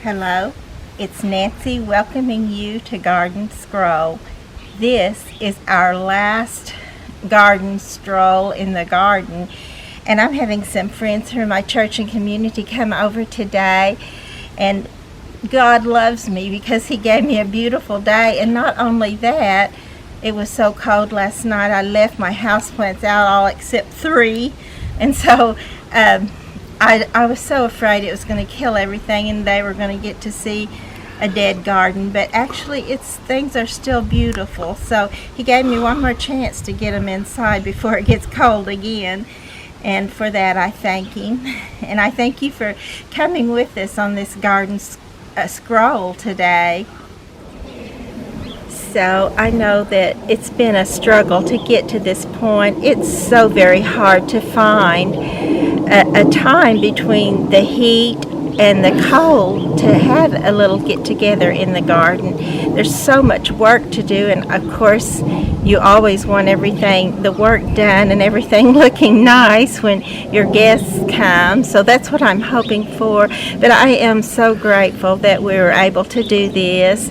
Hello, it's Nancy welcoming you to Garden Scroll. This is our last garden stroll in the garden, and I'm having some friends from my church and community come over today, and God loves me because He gave me a beautiful day. And not only that, it was so cold last night I left my houseplants out, all except 3, and so I was so afraid it was going to kill everything and they were going to get to see a dead garden, but actually things are still beautiful. So He gave me one more chance to get them inside before it gets cold again, and for that I thank Him. And I thank you for coming with us on this garden scroll today. So I know that it's been a struggle to get to this point. It's so very hard to find a time between the heat and the cold to have a little get together in the garden. There's so much work to do, and of course you always want everything, the work done and everything looking nice when your guests come. So that's what I'm hoping for. But I am so grateful that we were able to do this.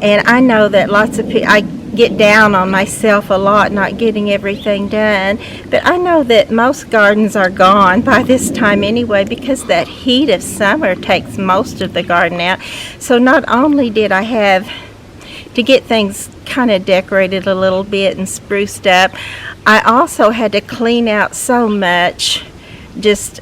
And I know that lots of people, I get down on myself a lot not getting everything done, but I know that most gardens are gone by this time anyway, because that heat of summer takes most of the garden out. So not only did I have to get things kind of decorated a little bit and spruced up, I also had to clean out so much just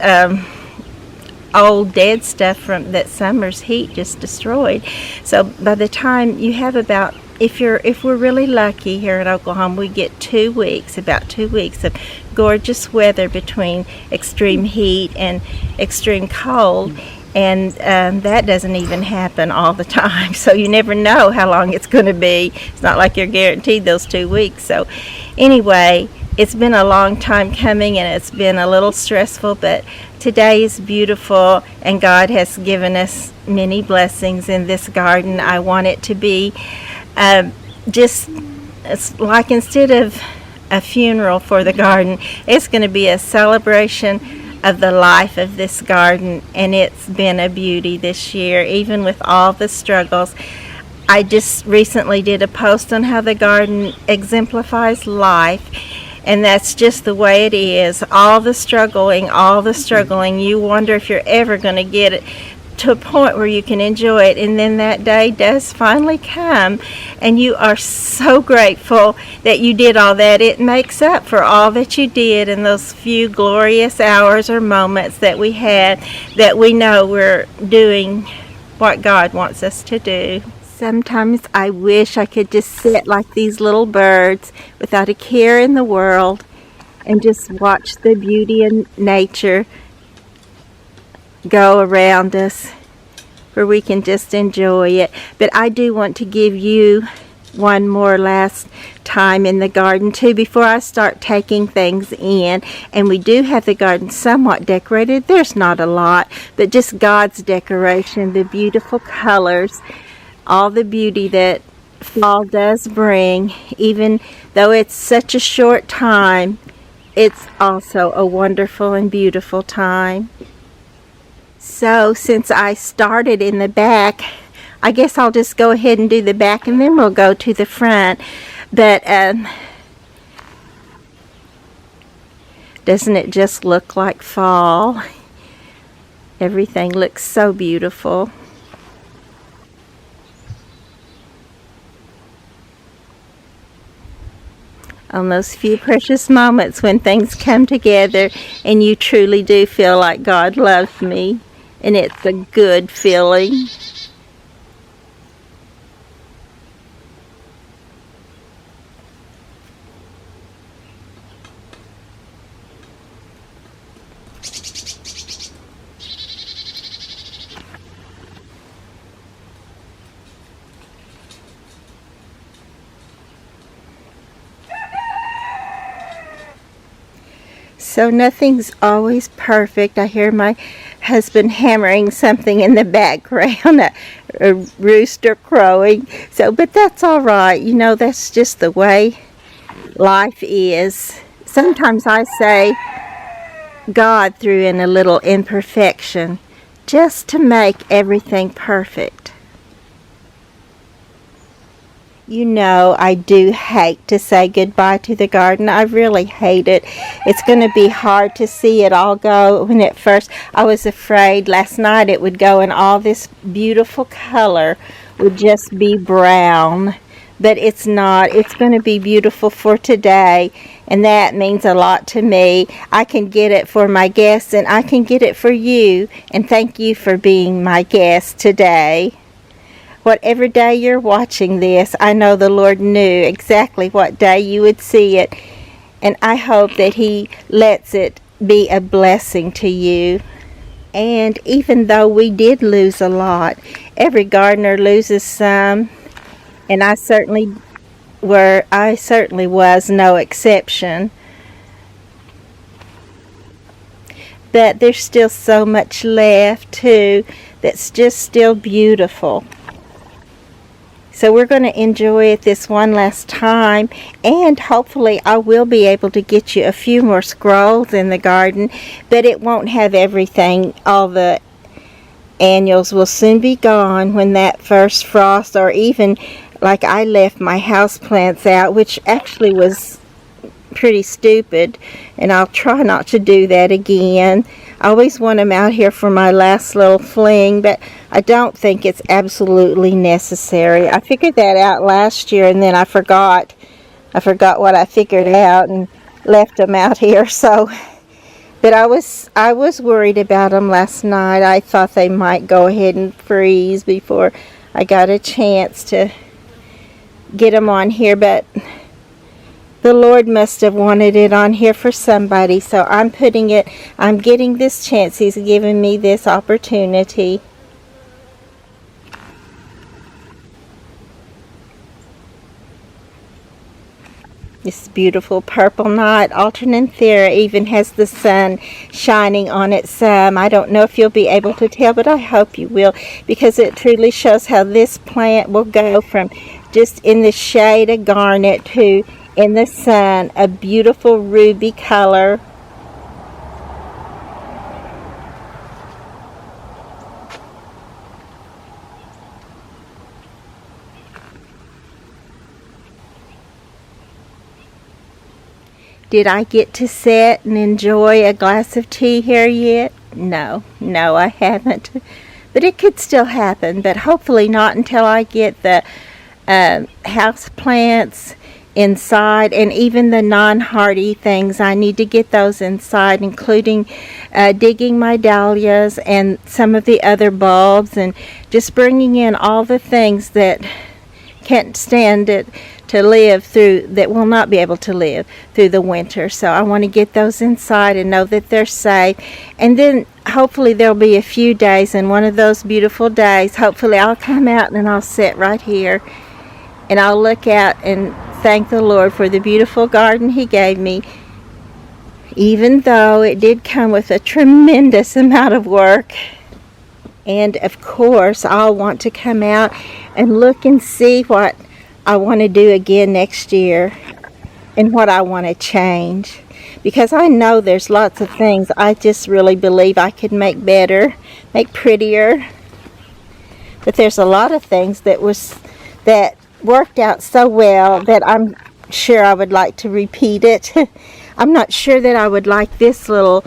old dead stuff from that summer's heat just destroyed. So by the time you have about, if we're really lucky here in Oklahoma, we get about 2 weeks of gorgeous weather between extreme heat and extreme cold, and that doesn't even happen all the time. So you never know how long it's going to be. It's not like you're guaranteed those 2 weeks. So anyway, it's been a long time coming, and it's been a little stressful, but today is beautiful, and God has given us many blessings in this garden. I want it to be it's like, instead of a funeral for the garden, it's going to be a celebration of the life of this garden, and it's been a beauty this year, even with all the struggles. I just recently did a post on how the garden exemplifies life, and that's just the way it is. All the struggling, you wonder if you're ever going to get it to a point where you can enjoy it, and then that day does finally come, and you are so grateful that you did all that. It makes up for all that you did in those few glorious hours or moments that we had, that we know we're doing what God wants us to do. Sometimes I wish I could just sit like these little birds without a care in the world and just watch the beauty in nature go around us, where we can just enjoy it. But I do want to give you one more last time in the garden too before I start taking things in. And we do have the garden somewhat decorated. There's not a lot, but just God's decoration, the beautiful colors, all the beauty that fall does bring. Even though it's such a short time, it's also a wonderful and beautiful time. So since I started in the back, I guess I'll just go ahead and do the back, and then we'll go to the front. But doesn't it just look like fall? Everything looks so beautiful. On those few precious moments when things come together and you truly do feel like God loves me, and it's a good feeling. So nothing's always perfect. I hear my husband hammering something in the background, a rooster crowing. But that's all right. You know, that's just the way life is. Sometimes I say God threw in a little imperfection just to make everything perfect. You know, I do hate to say goodbye to the garden. I really hate it. It's going to be hard to see it all go. When at first I was afraid last night it would go and all this beautiful color would just be brown. But it's not. It's going to be beautiful for today, and that means a lot to me. I can get it for my guests, and I can get it for you, and thank you for being my guest today. Whatever day you're watching this, I know the Lord knew exactly what day you would see it, and I hope that He lets it be a blessing to you. And even though we did lose a lot, every gardener loses some, and I certainly was no exception. But there's still so much left too that's just still beautiful. So we're going to enjoy it this one last time, and hopefully I will be able to get you a few more scrolls in the garden, but it won't have everything. All the annuals will soon be gone when that first frost, or even like I left my houseplants out, which actually was pretty stupid, and I'll try not to do that again. I always want them out here for my last little fling, but I don't think it's absolutely necessary. I figured that out last year, and then I forgot what I figured out and left them out here. So, but I was worried about them last night. I thought they might go ahead and freeze before I got a chance to get them on here, but the Lord must have wanted it on here for somebody, so I'm getting this chance. He's given me this opportunity. This beautiful purple knot, Alternanthera, even has the sun shining on it some. I don't know if you'll be able to tell, but I hope you will, because it truly shows how this plant will go from just in the shade of garnet to in the sun, a beautiful ruby color. Did I get to sit and enjoy a glass of tea here yet? No, I haven't. But it could still happen, but hopefully not until I get the house plants inside, and even the non-hardy things. I need to get those inside, including digging my dahlias and some of the other bulbs, and just bringing in all the things that can't stand it to live through, that will not be able to live through the winter. So I want to get those inside and know that they're safe. And then hopefully there'll be a few days, and one of those beautiful days, hopefully I'll come out and I'll sit right here and I'll look out and thank the Lord for the beautiful garden He gave me, even though it did come with a tremendous amount of work. And of course, I'll want to come out and look and see what I want to do again next year and what I want to change. Because I know there's lots of things I just really believe I could make better, make prettier. But there's a lot of things that worked out so well that I'm sure I would like to repeat it. I'm not sure that I would like this little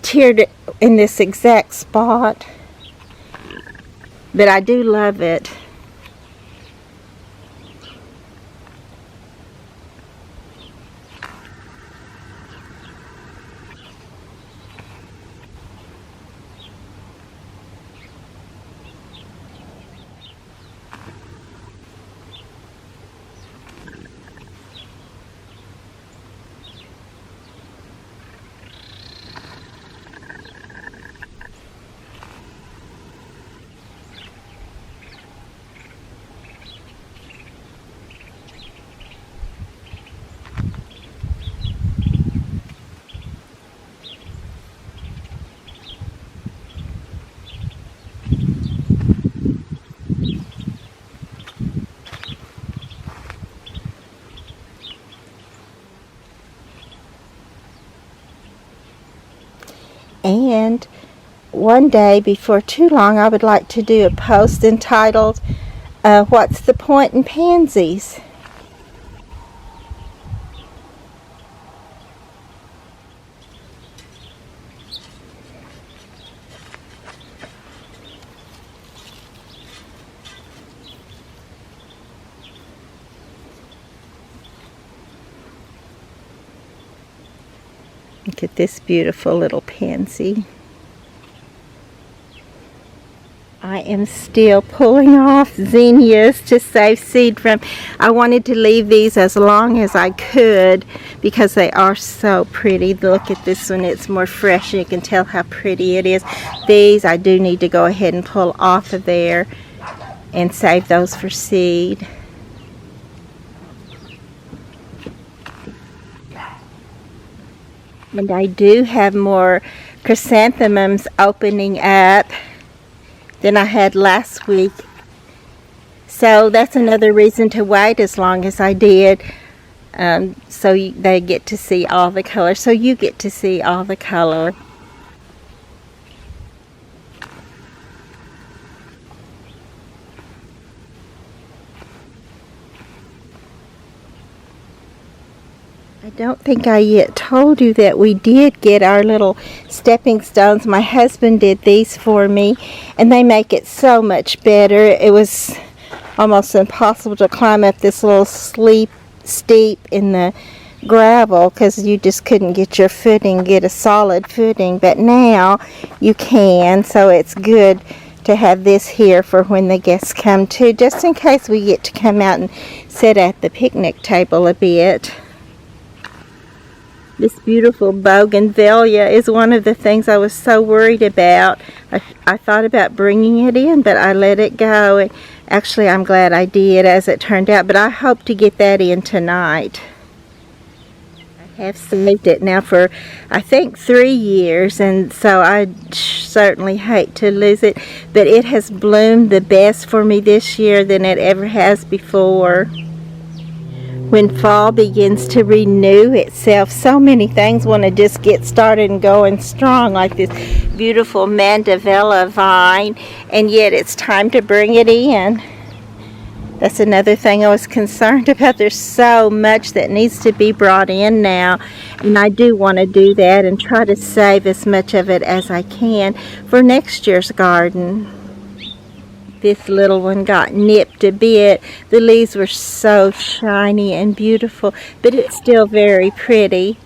tiered in this exact spot, but I do love it. And one day before too long I would like to do a post entitled, What's the Point in Pansies? Look at this beautiful little pansy. I am still pulling off zinnias to save seed from. I wanted to leave these as long as I could because they are so pretty. Look at this one, it's more fresh and you can tell how pretty it is. These I do need to go ahead and pull off of there and save those for seed. And I do have more chrysanthemums opening up than I had last week. So that's another reason to wait as long as I did. So they get to see all the color. So you get to see all the color. I don't think I yet told you that we did get our little stepping stones. My husband did these for me, and they make it so much better. It was almost impossible to climb up this little steep in the gravel because you just couldn't get your footing, get a solid footing. But now you can, so it's good to have this here for when the guests come too, just in case we get to come out and sit at the picnic table a bit. This beautiful bougainvillea is one of the things I was so worried about. I thought about bringing it in, but I let it go. And actually, I'm glad I did as it turned out, but I hope to get that in tonight. I have saved it now for, I think, 3 years, and so I certainly hate to lose it. But it has bloomed the best for me this year than it ever has before. When fall begins to renew itself, so many things want to just get started and going strong, like this beautiful mandevilla vine, and yet it's time to bring it in. That's another thing I was concerned about. There's so much that needs to be brought in now, and I do want to do that and try to save as much of it as I can for next year's garden. This little one got nipped a bit. The leaves were so shiny and beautiful, but it's still very pretty.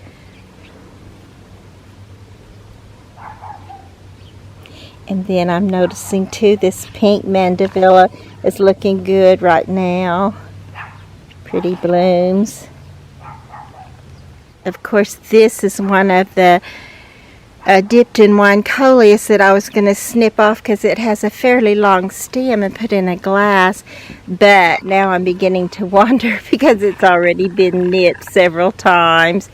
And then I'm noticing too, this pink mandevilla is looking good right now. Pretty blooms. Of course, this is one of the dipped in wine coleus that I was going to snip off because it has a fairly long stem and put in a glass, but now I'm beginning to wonder because it's already been nipped several times.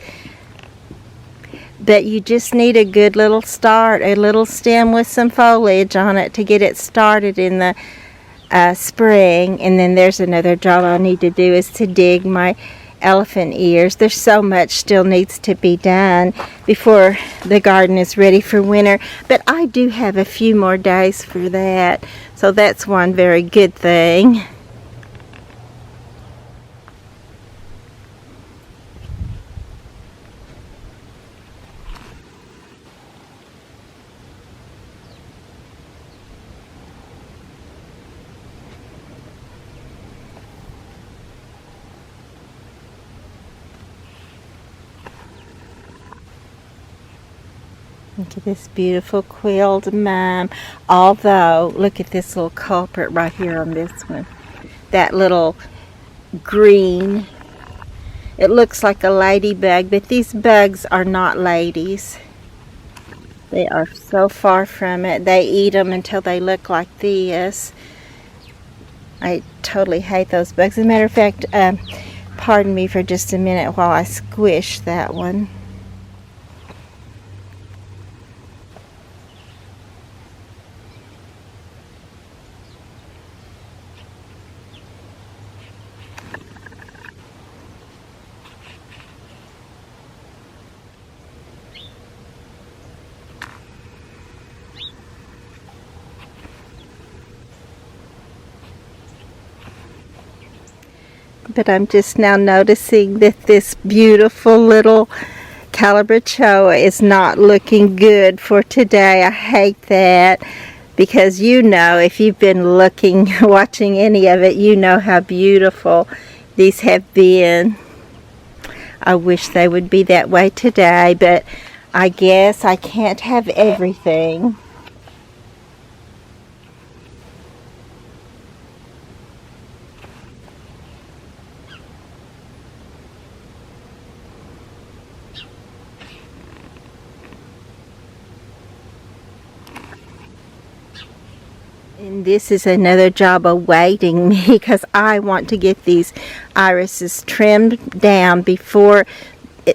But you just need a good little start, a little stem with some foliage on it to get it started in the spring. And then there's another job I need to do, is to dig my elephant ears. There's so much still needs to be done before the garden is ready for winter, but I do have a few more days for that, so that's one very good thing. Look at this beautiful quilled mime. Although, look at this little culprit right here on this one. That little green. It looks like a ladybug, but these bugs are not ladies. They are so far from it. They eat them until they look like this. I totally hate those bugs. As a matter of fact, pardon me for just a minute while I squish that one. but I'm just now noticing that this beautiful little calabachoa is not looking good for today. I hate that, because you know, if you've been looking, watching any of it, you know how beautiful these have been. I wish they would be that way today, but I guess I can't have everything. And this is another job awaiting me, because I want to get these irises trimmed down before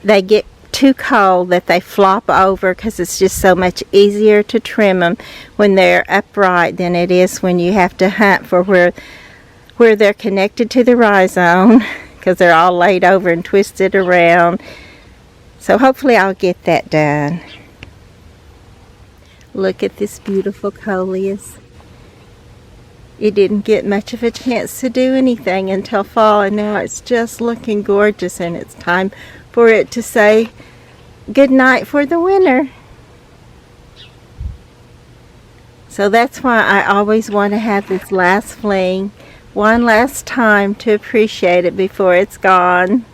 they get too cold that they flop over, because it's just so much easier to trim them when they're upright than it is when you have to hunt for where they're connected to the rhizome, because they're all laid over and twisted around. So hopefully I'll get that done. Look at this beautiful coleus. It didn't get much of a chance to do anything until fall, and now it's just looking gorgeous, and it's time for it to say good night for the winter. So that's why I always want to have this last fling one last time to appreciate it before it's gone.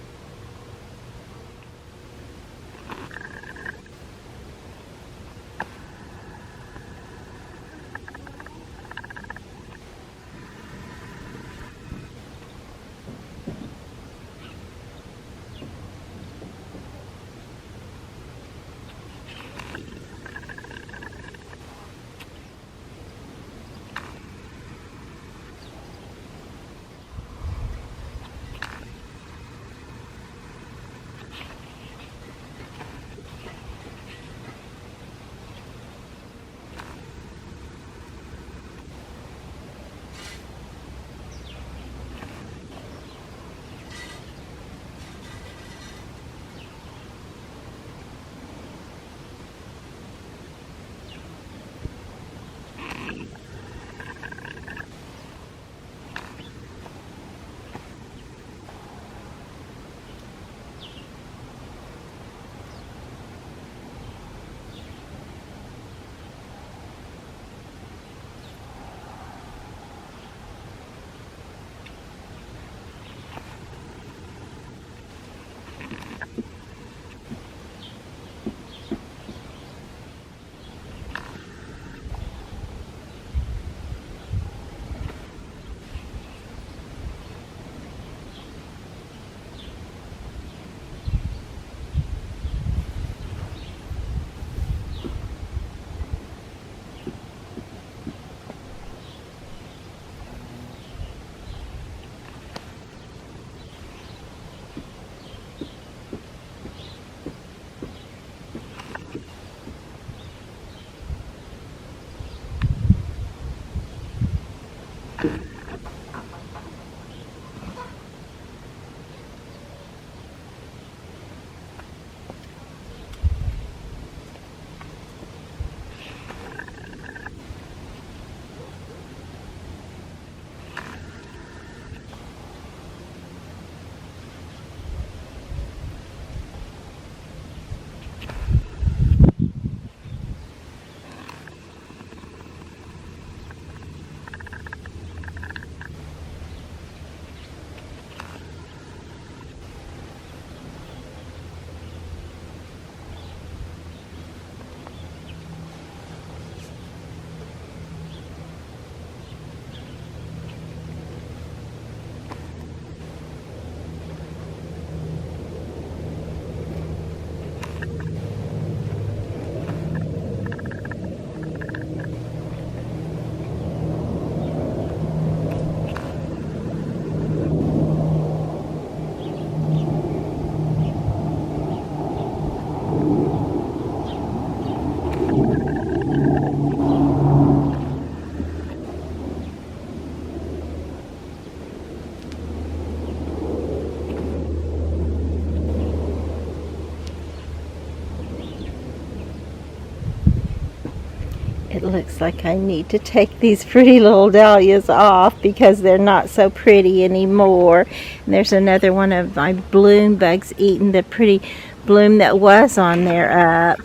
It looks like I need to take these pretty little dahlias off because they're not so pretty anymore. And there's another one of my bloom bugs eating the pretty bloom that was on there up.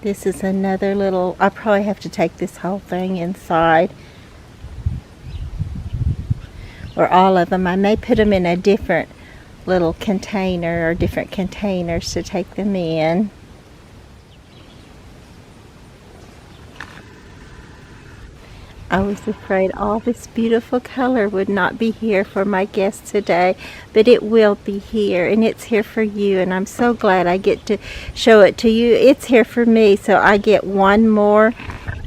This is another little, I probably have to take this whole thing inside. Or all of them. I may put them in a different little container or different containers to take them in. I was afraid all this beautiful color would not be here for my guests today, but it will be here, and it's here for you, and I'm so glad I get to show it to you. It's here for me, so I get one more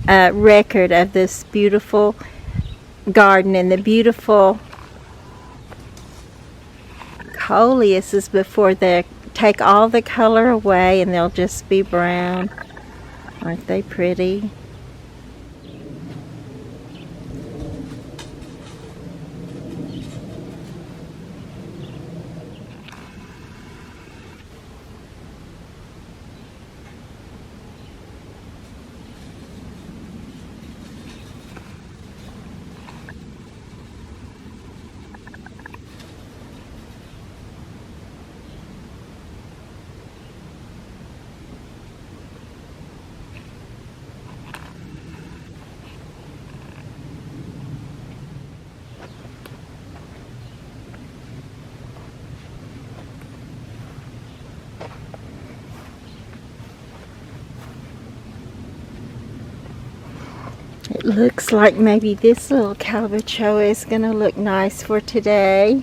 record of this beautiful garden and the beautiful coleus before they take all the color away and they'll just be brown. Aren't they pretty? It looks like maybe this little Calvachoa is going to look nice for today.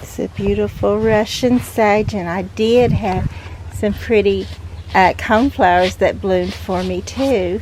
It's a beautiful Russian sage, and I did have some pretty coneflowers that bloomed for me too.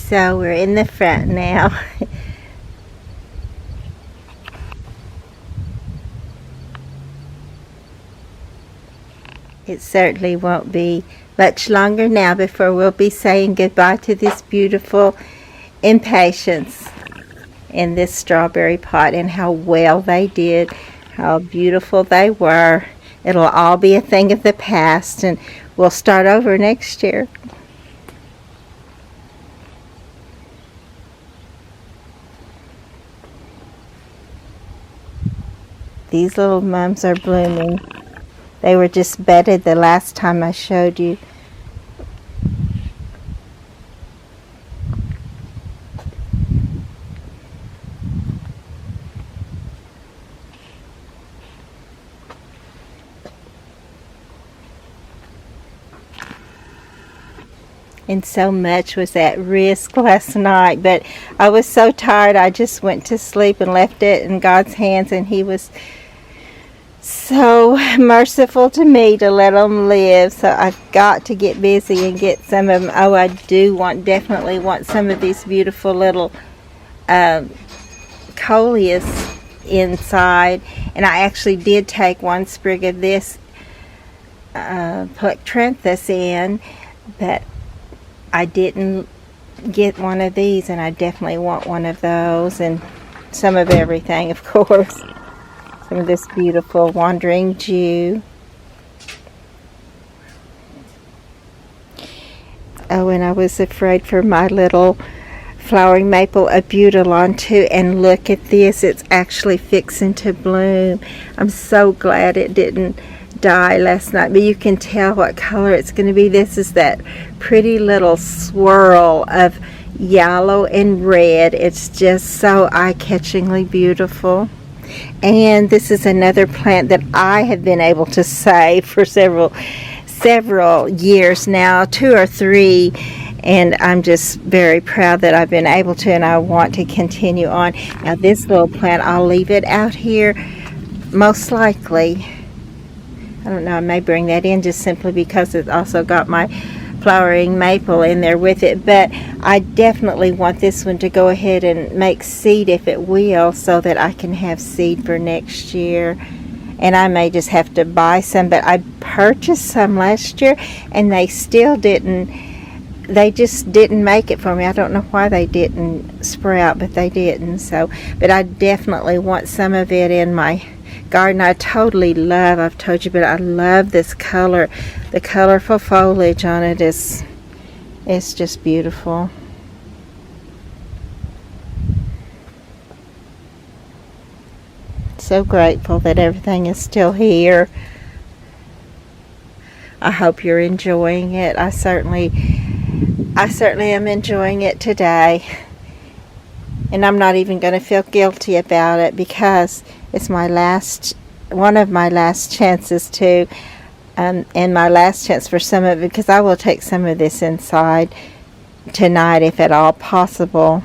So we're in the front now. It certainly won't be much longer now before we'll be saying goodbye to this beautiful impatiens in this strawberry pot, and how well they did, how beautiful they were. It'll all be a thing of the past, and we'll start over next year. These little mums are blooming. They were just bedded the last time I showed you. And so much was at risk last night, but I was so tired I just went to sleep and left it in God's hands, and He was so merciful to me to let them live. So I've got to get busy and get some of them. Oh, I do definitely want some of these beautiful little coleus inside, and I actually did take one sprig of this Plectranthus in, but I didn't get one of these, and I definitely want one of those, and some of everything, of course. Some of this beautiful Wandering Jew. Oh, and I was afraid for my little flowering maple abutilon too, and look at this, it's actually fixing to bloom. I'm so glad it didn't die last night, but you can tell what color it's going to be. This is that pretty little swirl of yellow and red. It's just so eye-catchingly beautiful. And this is another plant that I have been able to save for several years now, 2 or 3, and I'm just very proud that I've been able to, and I want to continue on. Now this little plant, I'll leave it out here most likely. I don't know, I may bring that in just simply because it's also got my flowering maple in there with it, but I definitely want this one to go ahead and make seed if it will, so that I can have seed for next year. And I may just have to buy some, but I purchased some last year and they just didn't make it for me. I don't know why they didn't sprout, but they didn't. So, but I definitely want some of it in my garden. I totally love, I've told you, but I love this color. The colorful foliage on it it's just beautiful. So grateful that everything is still here. I hope you're enjoying it. I certainly am enjoying it today. And I'm not even going to feel guilty about it, because it's one of my last chances to, and my last chance for some of it, because I will take some of this inside tonight if at all possible.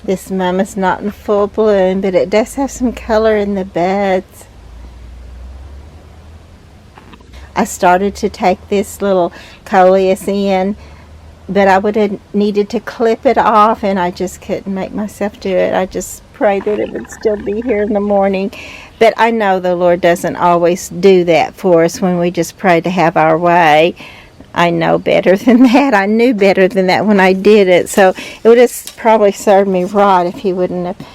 This mama's not in full bloom, but it does have some color in the buds. I started to take this little coleus in, but I would have needed to clip it off, and I just couldn't make myself do it. I just prayed that it would still be here in the morning. But I know the Lord doesn't always do that for us when we just pray to have our way. I know better than that. I knew better than that when I did it. So it would have probably served me right if He wouldn't have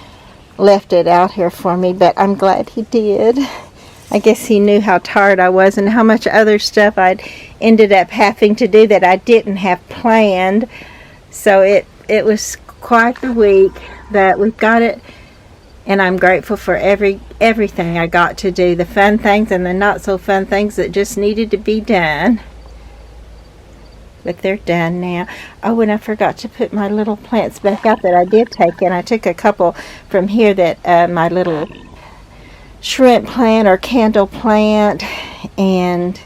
left it out here for me. But I'm glad He did. I guess he knew how tired I was and how much other stuff I'd ended up having to do that I didn't have planned. So it was quite the week, but we've got it, and I'm grateful for everything I got to do, the fun things and the not so fun things that just needed to be done. But they're done now. Oh, and I forgot to put my little plants back out that I did take in. I took a couple from here that my little shrimp plant or candle plant and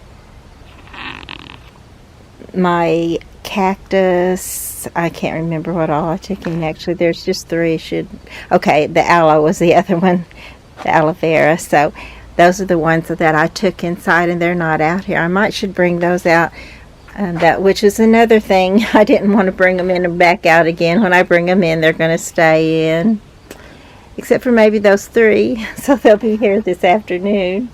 my cactus. I can't remember what all I took in. Actually, there's just three. Okay, the aloe was the other one, the aloe vera. So those are the ones that I took inside, and they're not out here. I should bring those out. Which is another thing. I didn't want to bring them in and back out again. When I bring them in, they're going to stay in. Except for maybe those three. So they'll be here this afternoon.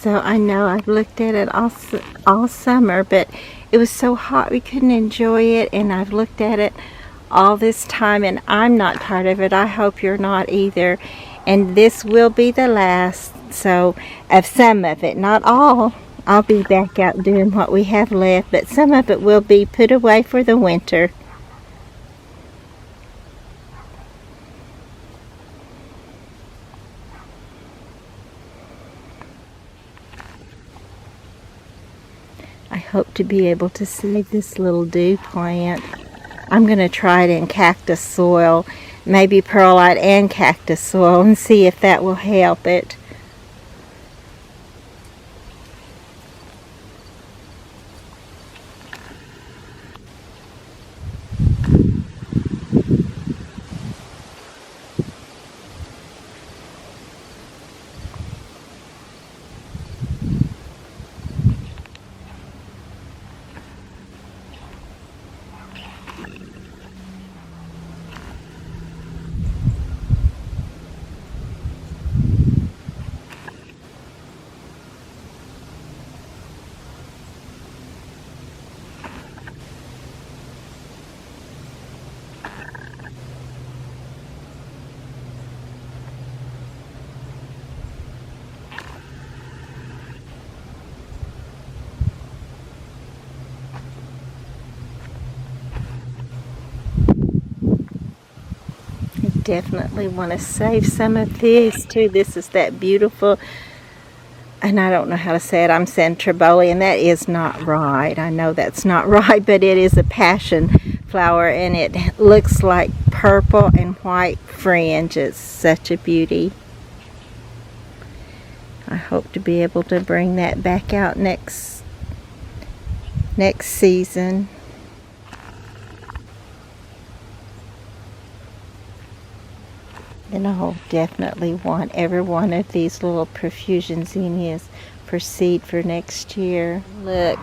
So I know I've looked at it all summer, but it was so hot we couldn't enjoy it, and I've looked at it all this time, and I'm not tired of it. I hope you're not either. And this will be the last, so, of some of it, not all. I'll be back out doing what we have left, but some of it will be put away for the winter. I hope to be able to save this little dew plant. I'm going to try it in cactus soil, maybe perlite and cactus soil, and see if that will help it. definitely want to save some of this too. This is that beautiful, and I don't know how to say it. I'm saying Triboli, and that is not right. I know that's not right, but it is a passion flower, and it looks like purple and white fringe. It's such a beauty. I hope to be able to bring that back out next season. And I'll definitely want every one of these little profusion zinnias for seed for next year. Look,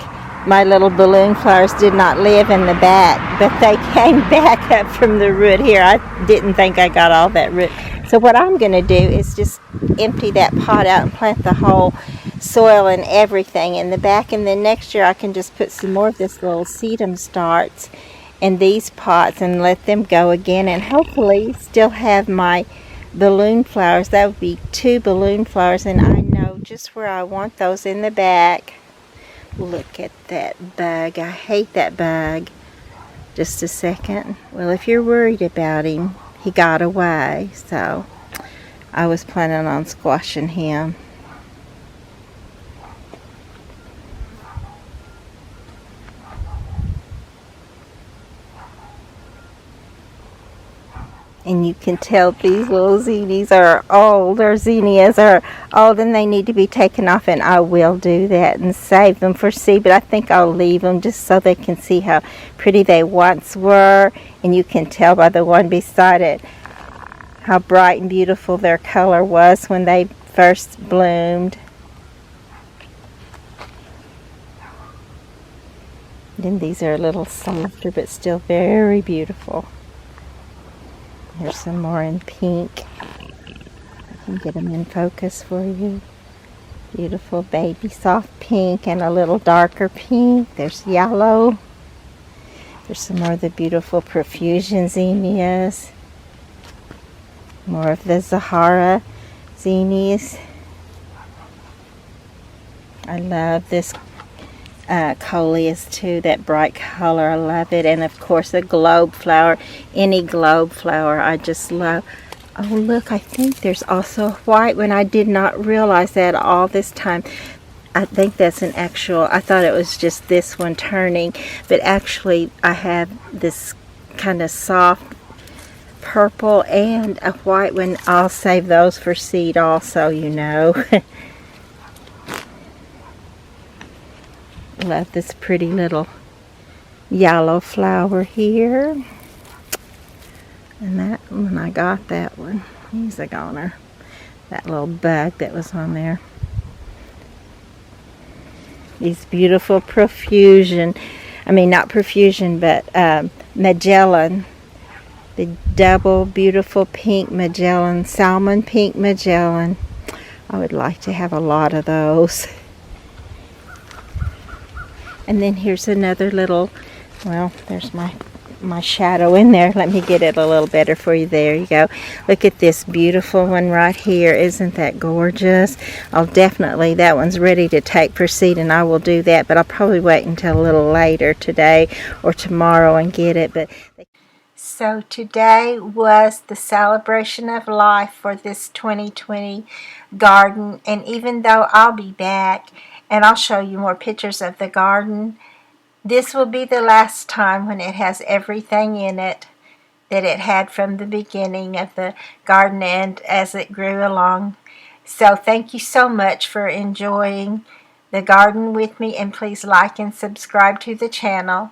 my little balloon flowers did not live in the back, but they came back up from the root here. I didn't think I got all that root. So what I'm going to do is just empty that pot out and plant the whole soil and everything in the back, and then next year I can just put some more of this little sedum starts in these pots and let them go again, and hopefully still have my balloon flowers. That would be 2 balloon flowers, and I know just where I want those in the back. Look at that bug. I hate that bug. Just a second. Well, if you're worried about him, he got away, so I was planning on squashing him. And you can tell these little zinnias are old, or zinnias are old, and they need to be taken off, and I will do that and save them for seed, but I think I'll leave them just so they can see how pretty they once were, and you can tell by the one beside it how bright and beautiful their color was when they first bloomed. Then these are a little softer, but still very beautiful. Here's some more in pink. I can get them in focus for you. Beautiful baby soft pink and a little darker pink. There's yellow. There's some more of the beautiful profusion zinnias. More of the Zahara zinnias. I love this coleus too, that bright color. I love it. And of course the globe flower, any globe flower I just love. Oh look, I think there's also a white one. I did not realize that all this time. I think that's an actual, I thought it was just this one turning, but actually I have this kind of soft purple and a white one. I'll save those for seed also, you know. Love this pretty little yellow flower here. And that one, I got that one. He's a goner. That little bug that was on there. These beautiful profusion. I mean, not profusion, but Magellan. The double beautiful pink Magellan. Salmon pink Magellan. I would like to have a lot of those. And then here's another little, well, there's my shadow in there. Let me get it a little better for you. There you go. Look at this beautiful one right here. Isn't that gorgeous? I'll definitely, that one's ready to take for seed, and I will do that, but I'll probably wait until a little later today or tomorrow and get it. But so today was the celebration of life for this 2020 garden, and even though I'll be back and I'll show you more pictures of the garden, this will be the last time when it has everything in it that it had from the beginning of the garden and as it grew along. So thank you so much for enjoying the garden with me, and please like and subscribe to the channel.